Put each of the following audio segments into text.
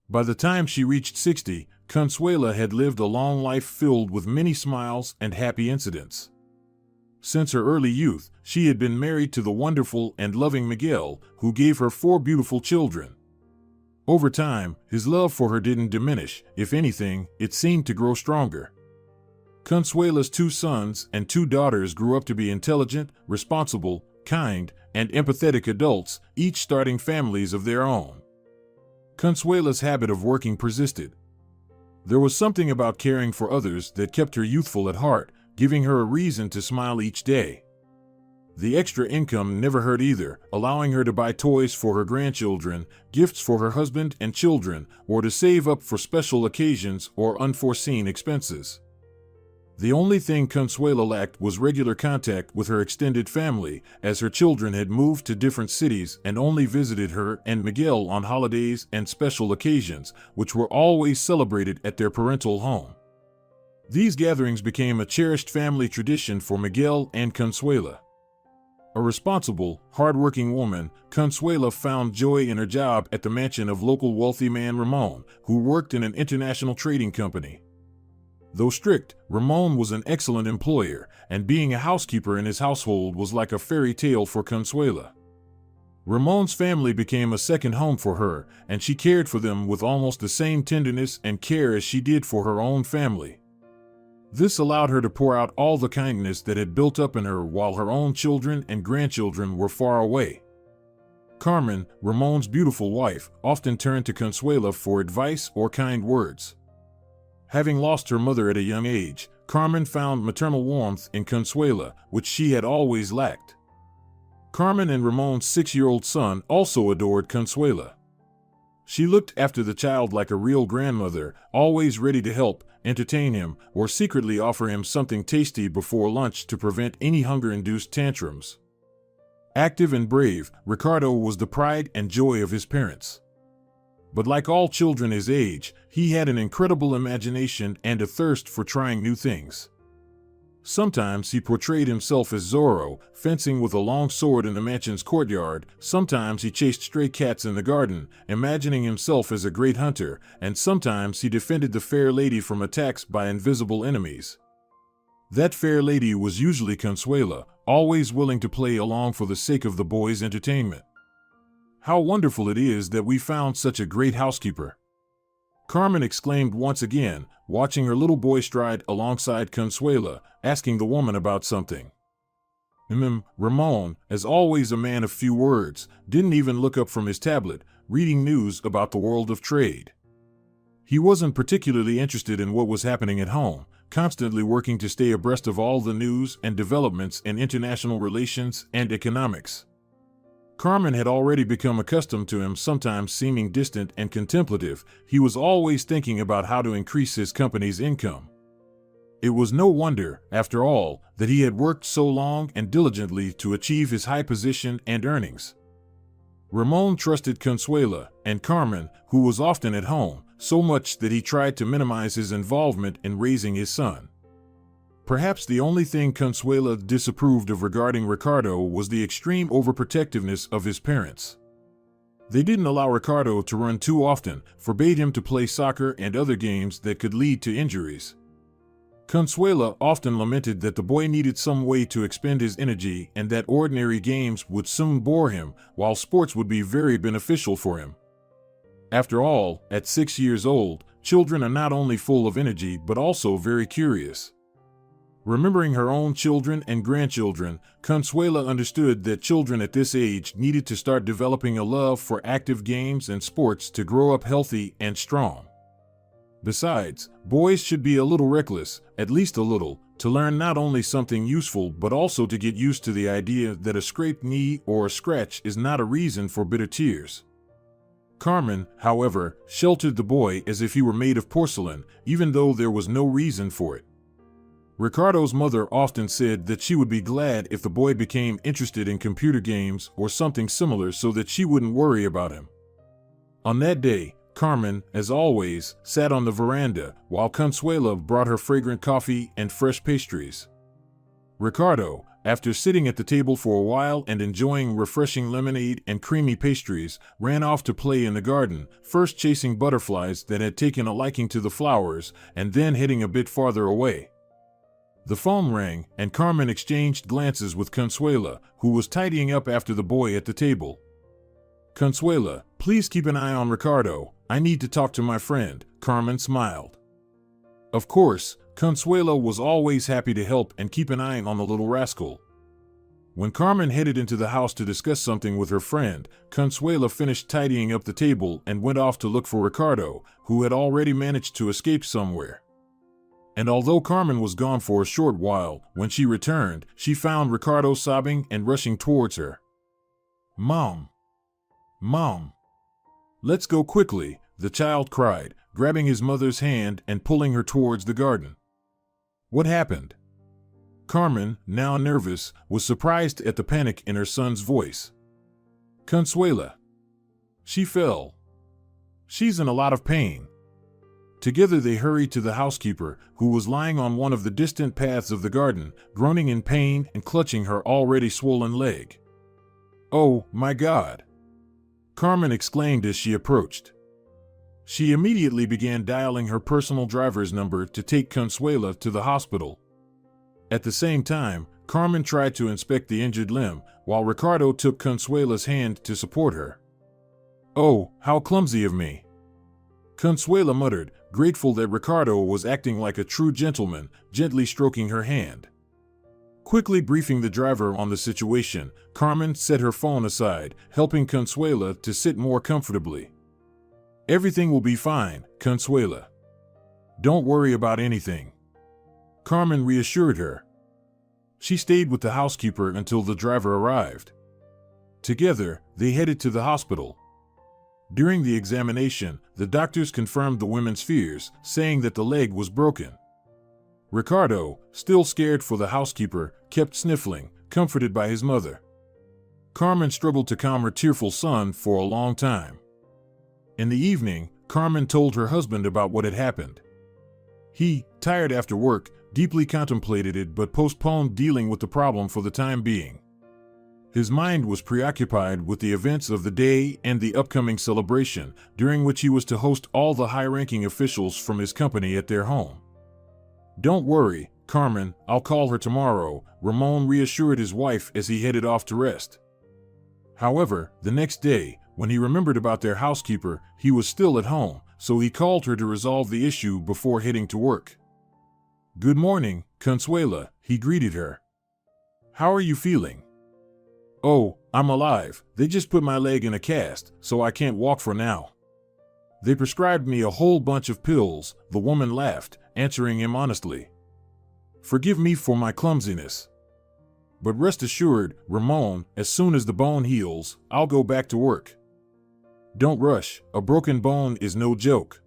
By the time she reached 60, Consuela had lived a long life filled with many smiles and happy incidents. Since her early youth, she had been married to the wonderful and loving Miguel, who gave her 4 beautiful children. Over time, his love for her didn't diminish. If anything, it seemed to grow stronger. Consuela's 2 sons and 2 daughters grew up to be intelligent, responsible, kind, and empathetic adults, each starting families of their own. Consuela's habit of working persisted. There was something about caring for others that kept her youthful at heart, giving her a reason to smile each day. The extra income never hurt either, allowing her to buy toys for her grandchildren, gifts for her husband and children, or to save up for special occasions or unforeseen expenses. The only thing Consuela lacked was regular contact with her extended family, as her children had moved to different cities and only visited her and Miguel on holidays and special occasions, which were always celebrated at their parental home. These gatherings became a cherished family tradition for Miguel and Consuela. A responsible, hard-working woman, Consuela found joy in her job at the mansion of local wealthy man Ramon, who worked in an international trading company. Though strict, Ramon was an excellent employer, and being a housekeeper in his household was like a fairy tale for Consuela. Ramon's family became a second home for her, and she cared for them with almost the same tenderness and care as she did for her own family. This allowed her to pour out all the kindness that had built up in her while her own children and grandchildren were far away. Carmen, Ramon's beautiful wife, often turned to Consuela for advice or kind words. Having lost her mother at a young age, Carmen found maternal warmth in Consuela, which she had always lacked. Carmen and Ramon's 6-year-old son also adored Consuela. She looked after the child like a real grandmother, always ready to help, entertain him, or secretly offer him something tasty before lunch to prevent any hunger-induced tantrums. Active and brave, Ricardo was the pride and joy of his parents. But like all children his age, he had an incredible imagination and a thirst for trying new things. Sometimes he portrayed himself as Zorro, fencing with a long sword in the mansion's courtyard. Sometimes he chased stray cats in the garden, imagining himself as a great hunter, and sometimes he defended the fair lady from attacks by invisible enemies. That fair lady was usually Consuela, always willing to play along for the sake of the boys' entertainment. How wonderful it is that we found such a great housekeeper! Carmen exclaimed once again, watching her little boy stride alongside Consuela, asking the woman about something. Ramon, as always a man of few words, didn't even look up from his tablet, reading news about the world of trade. He wasn't particularly interested in what was happening at home, constantly working to stay abreast of all the news and developments in international relations and economics. Carmen had already become accustomed to him sometimes seeming distant and contemplative. He was always thinking about how to increase his company's income. It was no wonder, after all, that he had worked so long and diligently to achieve his high position and earnings. Ramon trusted Consuela and Carmen, who was often at home, so much that he tried to minimize his involvement in raising his son. Perhaps the only thing Consuela disapproved of regarding Ricardo was the extreme overprotectiveness of his parents. They didn't allow Ricardo to run too often, forbade him to play soccer and other games that could lead to injuries. Consuela often lamented that the boy needed some way to expend his energy and that ordinary games would soon bore him, while sports would be very beneficial for him. After all, at 6 years old, children are not only full of energy but also very curious. Remembering her own children and grandchildren, Consuela understood that children at this age needed to start developing a love for active games and sports to grow up healthy and strong. Besides, boys should be a little reckless, at least a little, to learn not only something useful but also to get used to the idea that a scraped knee or a scratch is not a reason for bitter tears. Carmen, however, sheltered the boy as if he were made of porcelain, even though there was no reason for it. Ricardo's mother often said that she would be glad if the boy became interested in computer games or something similar so that she wouldn't worry about him. On that day, Carmen, as always, sat on the veranda while Consuela brought her fragrant coffee and fresh pastries. Ricardo, after sitting at the table for a while and enjoying refreshing lemonade and creamy pastries, ran off to play in the garden, first chasing butterflies that had taken a liking to the flowers, and then heading a bit farther away. The phone rang, and Carmen exchanged glances with Consuela, who was tidying up after the boy at the table. "Consuela, please keep an eye on Ricardo. I need to talk to my friend," Carmen smiled. Of course, Consuela was always happy to help and keep an eye on the little rascal. When Carmen headed into the house to discuss something with her friend, Consuela finished tidying up the table and went off to look for Ricardo, who had already managed to escape somewhere. And although Carmen was gone for a short while, when she returned, she found Ricardo sobbing and rushing towards her. "Mom! Mom! Let's go quickly," the child cried, grabbing his mother's hand and pulling her towards the garden. "What happened?" Carmen, now nervous, was surprised at the panic in her son's voice. "Consuela. She fell. She's in a lot of pain." Together they hurried to the housekeeper, who was lying on one of the distant paths of the garden, groaning in pain and clutching her already swollen leg. "Oh, my God!" Carmen exclaimed as she approached. She immediately began dialing her personal driver's number to take Consuela to the hospital. At the same time, Carmen tried to inspect the injured limb, while Ricardo took Consuela's hand to support her. "Oh, how clumsy of me!" Consuela muttered, grateful that Ricardo was acting like a true gentleman, gently stroking her hand. Quickly briefing the driver on the situation, Carmen set her phone aside, helping Consuela to sit more comfortably. "Everything will be fine, Consuela. Don't worry about anything," Carmen reassured her. She stayed with the housekeeper until the driver arrived. Together, they headed to the hospital. During the examination, the doctors confirmed the women's fears, saying that the leg was broken. Ricardo, still scared for the housekeeper, kept sniffling, comforted by his mother. Carmen struggled to calm her tearful son for a long time. In the evening, Carmen told her husband about what had happened. He, tired after work, deeply contemplated it but postponed dealing with the problem for the time being. His mind was preoccupied with the events of the day and the upcoming celebration, during which he was to host all the high-ranking officials from his company at their home. "Don't worry, Carmen, I'll call her tomorrow," Ramon reassured his wife as he headed off to rest. However, the next day, when he remembered about their housekeeper, he was still at home, so he called her to resolve the issue before heading to work. "Good morning, Consuela," he greeted her. "How are you feeling?" "Oh, I'm alive. They just put my leg in a cast, so I can't walk for now. They prescribed me a whole bunch of pills," the woman laughed, answering him honestly. "Forgive me for my clumsiness. But rest assured, Ramon, as soon as the bone heals, I'll go back to work. Don't rush, a broken bone is no joke.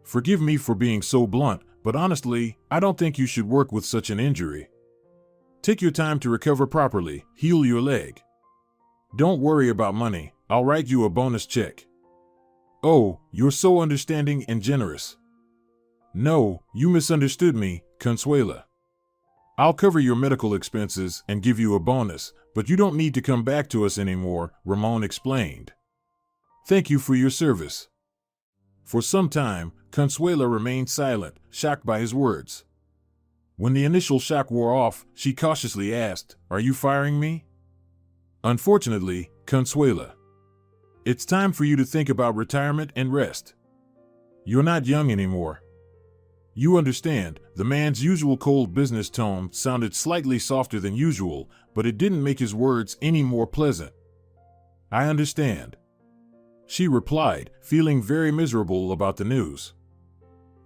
Forgive me for being so blunt, but honestly, I don't think you should work with such an injury. Take your time to recover properly, heal your leg. Don't worry about money, I'll write you a bonus check." "Oh, you're so understanding and generous." "No, you misunderstood me, Consuela. I'll cover your medical expenses and give you a bonus, but you don't need to come back to us anymore," Ramon explained. "Thank you for your service." For some time, Consuela remained silent, shocked by his words. When the initial shock wore off, she cautiously asked, "Are you firing me?" "Unfortunately, Consuela. It's time for you to think about retirement and rest. You're not young anymore." "You understand," the man's usual cold business tone sounded slightly softer than usual, but it didn't make his words any more pleasant. "I understand," she replied, feeling very miserable about the news.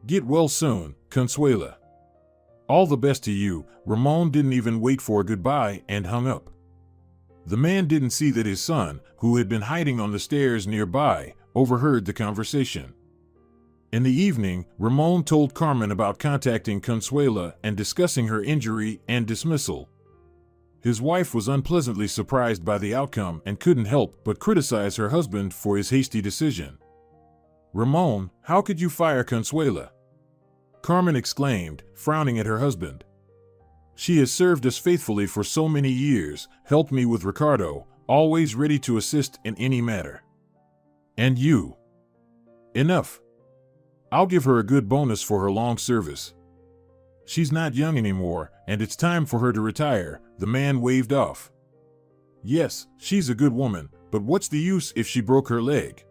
"Get well soon, Consuela." "All the best to you." Ramon didn't even wait for a goodbye and hung up. The man didn't see that his son, who had been hiding on the stairs nearby, overheard the conversation. In the evening, Ramon told Carmen about contacting Consuela and discussing her injury and dismissal. His wife was unpleasantly surprised by the outcome and couldn't help but criticize her husband for his hasty decision. "Ramon, how could you fire Consuela?" Carmen exclaimed, frowning at her husband. She has served us faithfully for so many years, helped me with Ricardo, always ready to assist in any matter. And you. Enough. I'll give her a good bonus for her long service. She's not young anymore, and it's time for her to retire, the man waved off. Yes, she's a good woman, but what's the use if she broke her leg?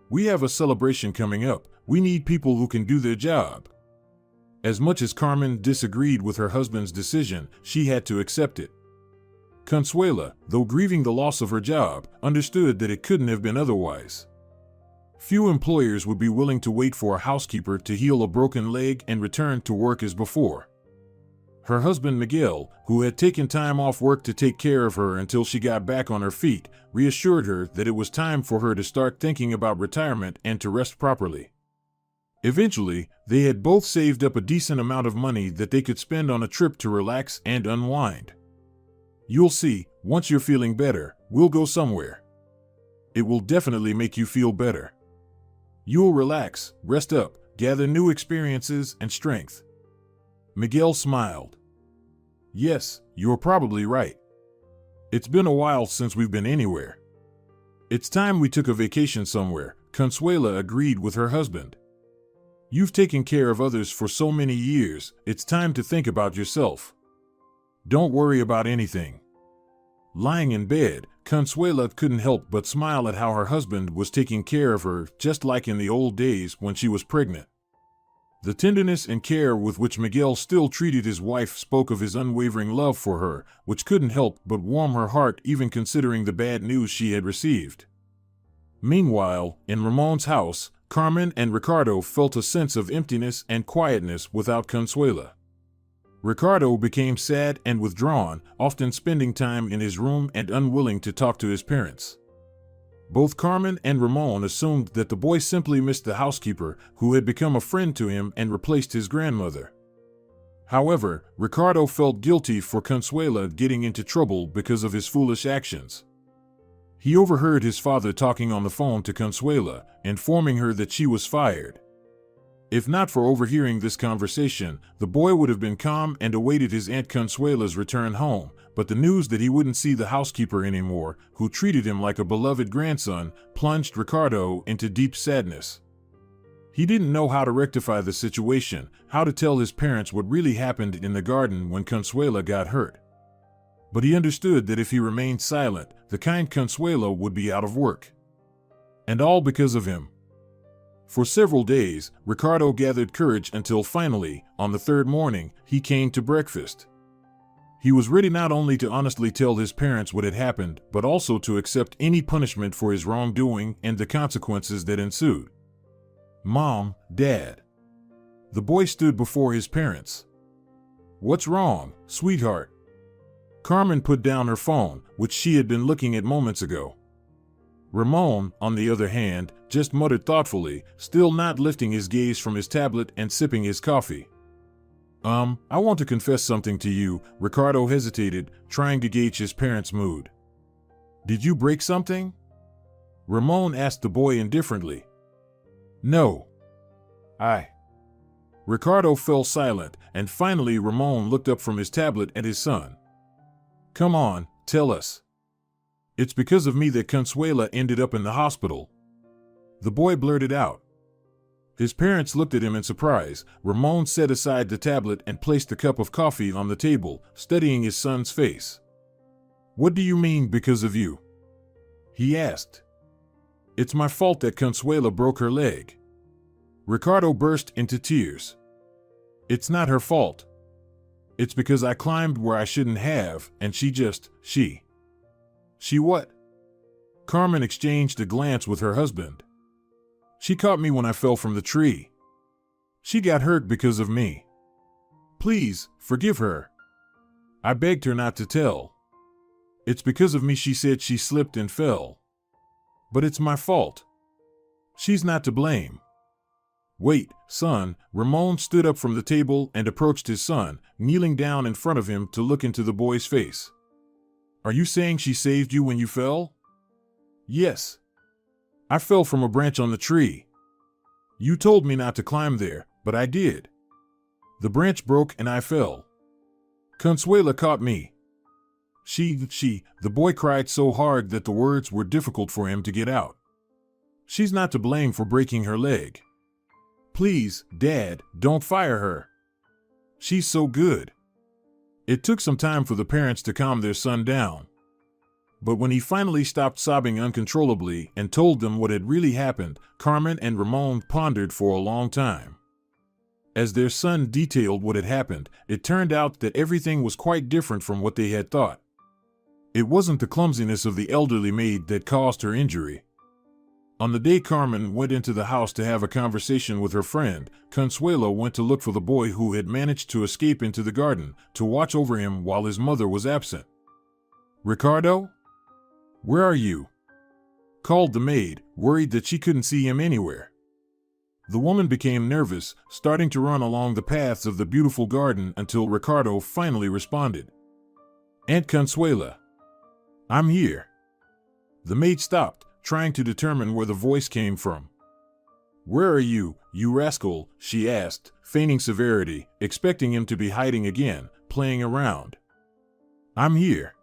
We have a celebration coming up. We need people who can do their job. As much as Carmen disagreed with her husband's decision, she had to accept it. Consuela, though grieving the loss of her job, understood that it couldn't have been otherwise. Few employers would be willing to wait for a housekeeper to heal a broken leg and return to work as before. Her husband Miguel, who had taken time off work to take care of her until she got back on her feet, reassured her that it was time for her to start thinking about retirement and to rest properly. Eventually, they had both saved up a decent amount of money that they could spend on a trip to relax and unwind. You'll see, once you're feeling better, we'll go somewhere. It will definitely make you feel better. You'll relax, rest up, gather new experiences and strength. Miguel smiled. Yes, you're probably right. It's been a while since we've been anywhere. It's time we took a vacation somewhere, Consuela agreed with her husband. You've taken care of others for so many years, it's time to think about yourself. Don't worry about anything. Lying in bed, Consuela couldn't help but smile at how her husband was taking care of her, just like in the old days when she was pregnant. The tenderness and care with which Miguel still treated his wife spoke of his unwavering love for her, which couldn't help but warm her heart even considering the bad news she had received. Meanwhile, in Ramon's house, Carmen and Ricardo felt a sense of emptiness and quietness without Consuela. Ricardo became sad and withdrawn, often spending time in his room and unwilling to talk to his parents. Both Carmen and Ramon assumed that the boy simply missed the housekeeper, who had become a friend to him and replaced his grandmother. However, Ricardo felt guilty for Consuela getting into trouble because of his foolish actions. He overheard his father talking on the phone to Consuela, informing her that she was fired. If not for overhearing this conversation, the boy would have been calm and awaited his Aunt Consuela's return home, but the news that he wouldn't see the housekeeper anymore, who treated him like a beloved grandson, plunged Ricardo into deep sadness. He didn't know how to rectify the situation, how to tell his parents what really happened in the garden when Consuela got hurt. But he understood that if he remained silent, the kind Consuela would be out of work. And all because of him. For several days, Ricardo gathered courage until finally, on the third morning, he came to breakfast. He was ready not only to honestly tell his parents what had happened, but also to accept any punishment for his wrongdoing and the consequences that ensued. Mom, Dad. The boy stood before his parents. What's wrong, sweetheart? Carmen put down her phone, which she had been looking at moments ago. Ramon, on the other hand, just muttered thoughtfully, still not lifting his gaze from his tablet and sipping his coffee. I want to confess something to you, Ricardo hesitated, trying to gauge his parents' mood. Did you break something? Ramon asked the boy indifferently. No. Ricardo fell silent, and finally Ramon looked up from his tablet at his son. Come on, tell us. It's because of me that Consuela ended up in the hospital. The boy blurted out. His parents looked at him in surprise. Ramon set aside the tablet and placed the cup of coffee on the table, studying his son's face. What do you mean because of you? He asked. It's my fault that Consuela broke her leg. Ricardo burst into tears. It's not her fault. It's because I climbed where I shouldn't have, and she what? Carmen exchanged a glance with her husband. She caught me when I fell from the tree. She got hurt because of me. Please, forgive her. I begged her not to tell. It's because of me she said she slipped and fell. But it's my fault. She's not to blame. Wait, son. Ramon stood up from the table and approached his son, kneeling down in front of him to look into the boy's face. Are you saying she saved you when you fell? Yes. I fell from a branch on the tree. You told me not to climb there, but I did. The branch broke and I fell. Consuela caught me. The boy cried so hard that the words were difficult for him to get out. She's not to blame for breaking her leg. Please, Dad, don't fire her. She's so good. It took some time for the parents to calm their son down. But when he finally stopped sobbing uncontrollably and told them what had really happened, Carmen and Ramon pondered for a long time. As their son detailed what had happened, it turned out that everything was quite different from what they had thought. It wasn't the clumsiness of the elderly maid that caused her injury. On the day Carmen went into the house to have a conversation with her friend, Consuelo went to look for the boy who had managed to escape into the garden to watch over him while his mother was absent. "Ricardo? Where are you?" called the maid, worried that she couldn't see him anywhere. The woman became nervous, starting to run along the paths of the beautiful garden until Ricardo finally responded. "Aunt Consuela. I'm here." The maid stopped, trying to determine where the voice came from. "Where are you, you rascal?" she asked, feigning severity, expecting him to be hiding again, playing around. "I'm here."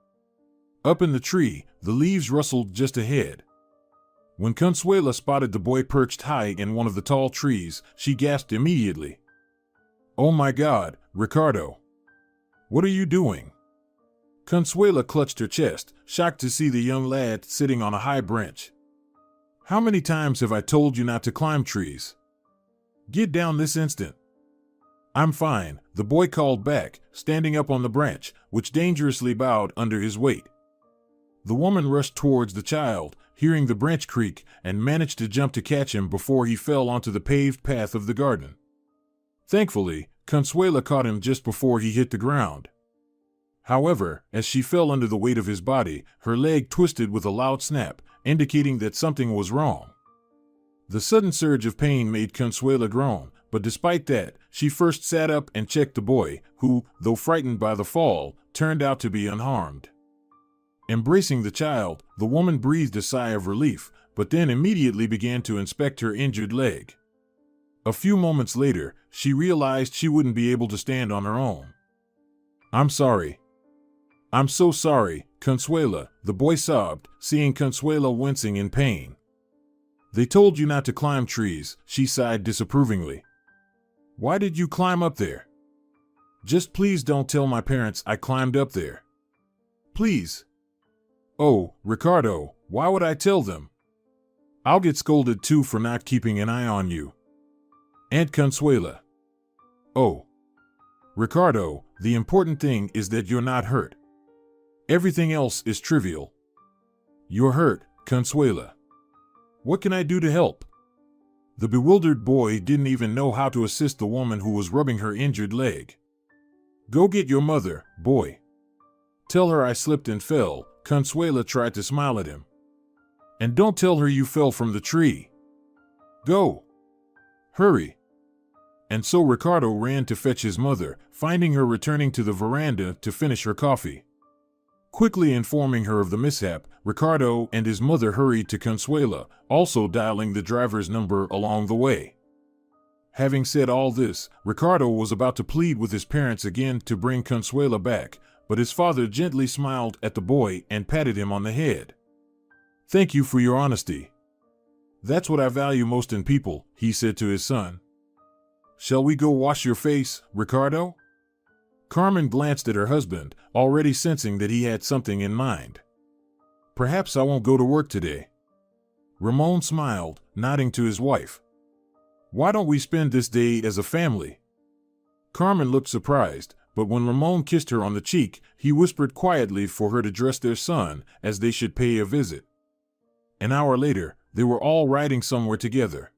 Up in the tree, the leaves rustled just ahead. When Consuela spotted the boy perched high in one of the tall trees, she gasped immediately. "Oh my God, Ricardo! What are you doing?" Consuela clutched her chest, shocked to see the young lad sitting on a high branch. "How many times have I told you not to climb trees? Get down this instant." "I'm fine," the boy called back, standing up on the branch, which dangerously bowed under his weight. The woman rushed towards the child, hearing the branch creak, and managed to jump to catch him before he fell onto the paved path of the garden. Thankfully, Consuela caught him just before he hit the ground. However, as she fell under the weight of his body, her leg twisted with a loud snap, indicating that something was wrong. The sudden surge of pain made Consuela groan, but despite that, she first sat up and checked the boy, who, though frightened by the fall, turned out to be unharmed. Embracing the child, the woman breathed a sigh of relief, but then immediately began to inspect her injured leg. A few moments later, she realized she wouldn't be able to stand on her own. "I'm sorry. I'm so sorry, Consuela," the boy sobbed, seeing Consuela wincing in pain. "They told you not to climb trees," she sighed disapprovingly. "Why did you climb up there? Just please don't tell my parents I climbed up there. Please." "Oh, Ricardo, why would I tell them? I'll get scolded too for not keeping an eye on you." "Aunt Consuela." "Oh. Ricardo, the important thing is that you're not hurt. Everything else is trivial." "You're hurt, Consuela. What can I do to help?" The bewildered boy didn't even know how to assist the woman who was rubbing her injured leg. "Go get your mother, boy. Tell her I slipped and fell." Consuela tried to smile at him. "And don't tell her you fell from the tree. Go. Hurry." And so Ricardo ran to fetch his mother, finding her returning to the veranda to finish her coffee. Quickly informing her of the mishap, Ricardo and his mother hurried to Consuela, also dialing the driver's number along the way. Having said all this, Ricardo was about to plead with his parents again to bring Consuela back, but his father gently smiled at the boy and patted him on the head. "Thank you for your honesty. That's what I value most in people," he said to his son. "Shall we go wash your face, Ricardo?" Carmen glanced at her husband, already sensing that he had something in mind. "Perhaps I won't go to work today." Ramon smiled, nodding to his wife. "Why don't we spend this day as a family?" Carmen looked surprised, but when Ramon kissed her on the cheek, he whispered quietly for her to dress their son, as they should pay a visit. An hour later, they were all riding somewhere together.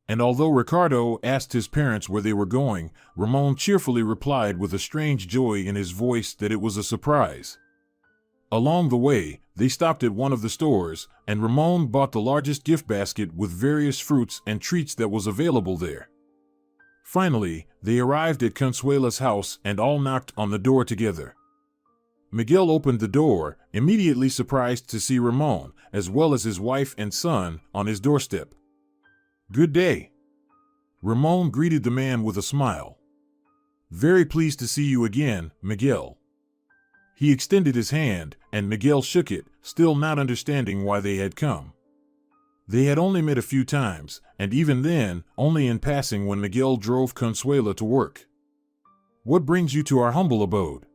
And although Ricardo asked his parents where they were going, Ramon cheerfully replied with a strange joy in his voice that it was a surprise. Along the way, they stopped at one of the stores, and Ramon bought the largest gift basket with various fruits and treats that was available there. Finally, they arrived at Consuela's house and all knocked on the door together. Miguel opened the door, immediately surprised to see Ramon, as well as his wife and son, on his doorstep. "Good day." Ramon greeted the man with a smile. "Very pleased to see you again, Miguel." He extended his hand, and Miguel shook it, still not understanding why they had come. They had only met a few times, and even then, only in passing when Miguel drove Consuela to work. "What brings you to our humble abode?"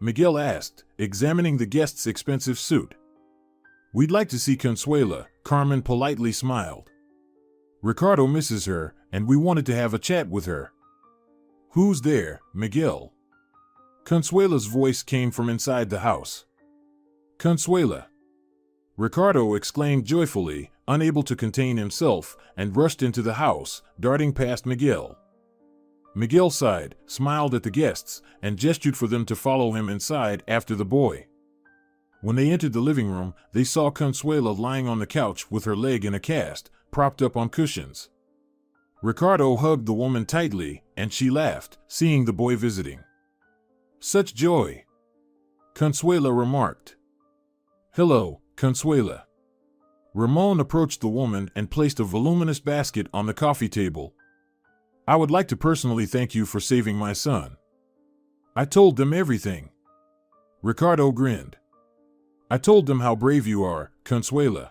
Miguel asked, examining the guest's expensive suit. "We'd like to see Consuela," Carmen politely smiled. "Ricardo misses her, and we wanted to have a chat with her." "Who's there, Miguel?" Consuela's voice came from inside the house. "Consuela!" Ricardo exclaimed joyfully, unable to contain himself, and rushed into the house, darting past Miguel. Miguel sighed, smiled at the guests, and gestured for them to follow him inside after the boy. When they entered the living room, they saw Consuela lying on the couch with her leg in a cast, propped up on cushions. Ricardo hugged the woman tightly, and she laughed, seeing the boy visiting. "Such joy!" Consuela remarked. "Hello, Consuela." Ramon approached the woman and placed a voluminous basket on the coffee table. "I would like to personally thank you for saving my son." "I told them everything." Ricardo grinned. "I told them how brave you are, Consuela.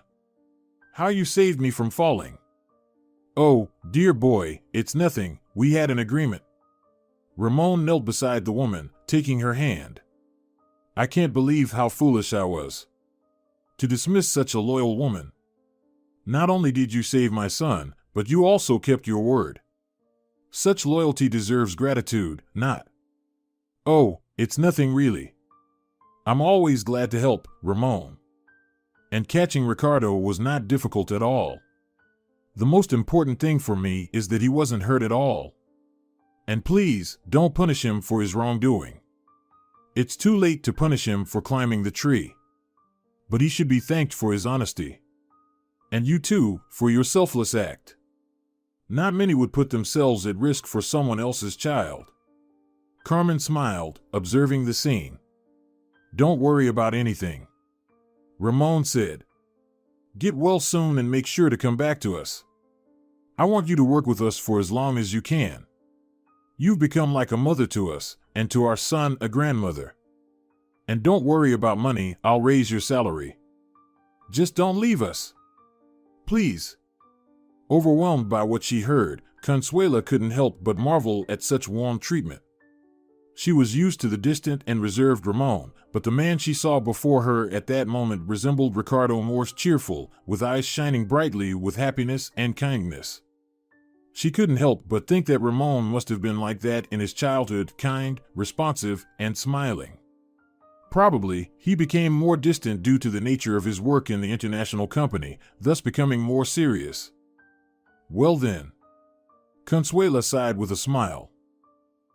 How you saved me from falling." "Oh, dear boy, it's nothing, we had an agreement." Ramon knelt beside the woman, taking her hand. "I can't believe how foolish I was to dismiss such a loyal woman. Not only did you save my son, but you also kept your word. Such loyalty deserves gratitude, not—" "Oh, it's nothing really. I'm always glad to help, Ramon." And catching Ricardo was not difficult at all. "The most important thing for me is that he wasn't hurt at all. And please, don't punish him for his wrongdoing. It's too late to punish him for climbing the tree. But he should be thanked for his honesty. And you too, for your selfless act. Not many would put themselves at risk for someone else's child." Carmen smiled, observing the scene. "Don't worry about anything," Ramon said. "Get well soon and make sure to come back to us. I want you to work with us for as long as you can. You've become like a mother to us, and to our son a grandmother. And don't worry about money, I'll raise your salary. Just don't leave us. Please." Overwhelmed by what she heard, Consuela couldn't help but marvel at such warm treatment. She was used to the distant and reserved Ramon, but the man she saw before her at that moment resembled Ricardo Morse, cheerful, with eyes shining brightly with happiness and kindness. She couldn't help but think that Ramon must have been like that in his childhood, kind, responsive, and smiling. Probably, he became more distant due to the nature of his work in the international company, thus becoming more serious. "Well then." Consuela sighed with a smile.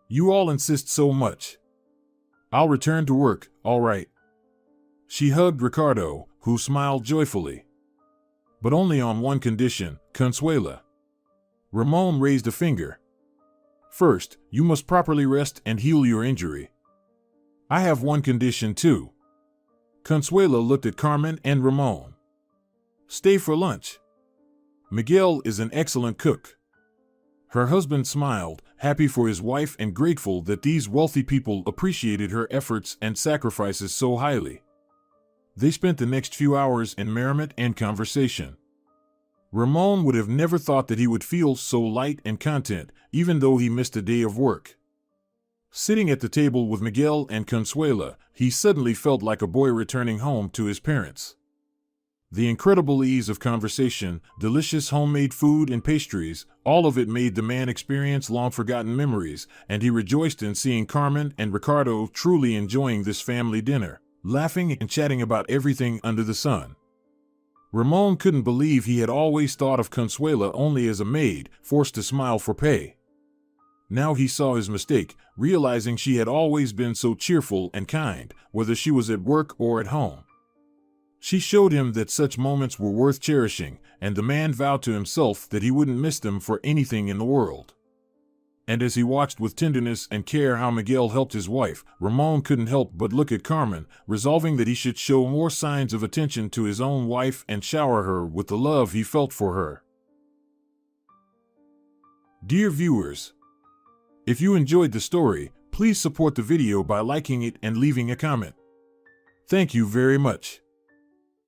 "You all insist so much. I'll return to work, all right." She hugged Ricardo, who smiled joyfully. "But only on one condition, Consuela." Ramon raised a finger. "First, you must properly rest and heal your injury." "I have one condition too." Consuela looked at Carmen and Ramon. "Stay for lunch. Miguel is an excellent cook." Her husband smiled, happy for his wife and grateful that these wealthy people appreciated her efforts and sacrifices so highly. They spent the next few hours in merriment and conversation. Ramon would have never thought that he would feel so light and content, even though he missed a day of work. Sitting at the table with Miguel and Consuela, he suddenly felt like a boy returning home to his parents. The incredible ease of conversation, delicious homemade food and pastries, all of it made the man experience long-forgotten memories, and he rejoiced in seeing Carmen and Ricardo truly enjoying this family dinner, laughing and chatting about everything under the sun. Ramon couldn't believe he had always thought of Consuela only as a maid, forced to smile for pay. Now he saw his mistake, realizing she had always been so cheerful and kind, whether she was at work or at home. She showed him that such moments were worth cherishing, and the man vowed to himself that he wouldn't miss them for anything in the world. And as he watched with tenderness and care how Miguel helped his wife, Ramon couldn't help but look at Carmen, resolving that he should show more signs of attention to his own wife and shower her with the love he felt for her. Dear viewers, If you enjoyed the story, please support the video by liking it and leaving a comment. Thank you very much.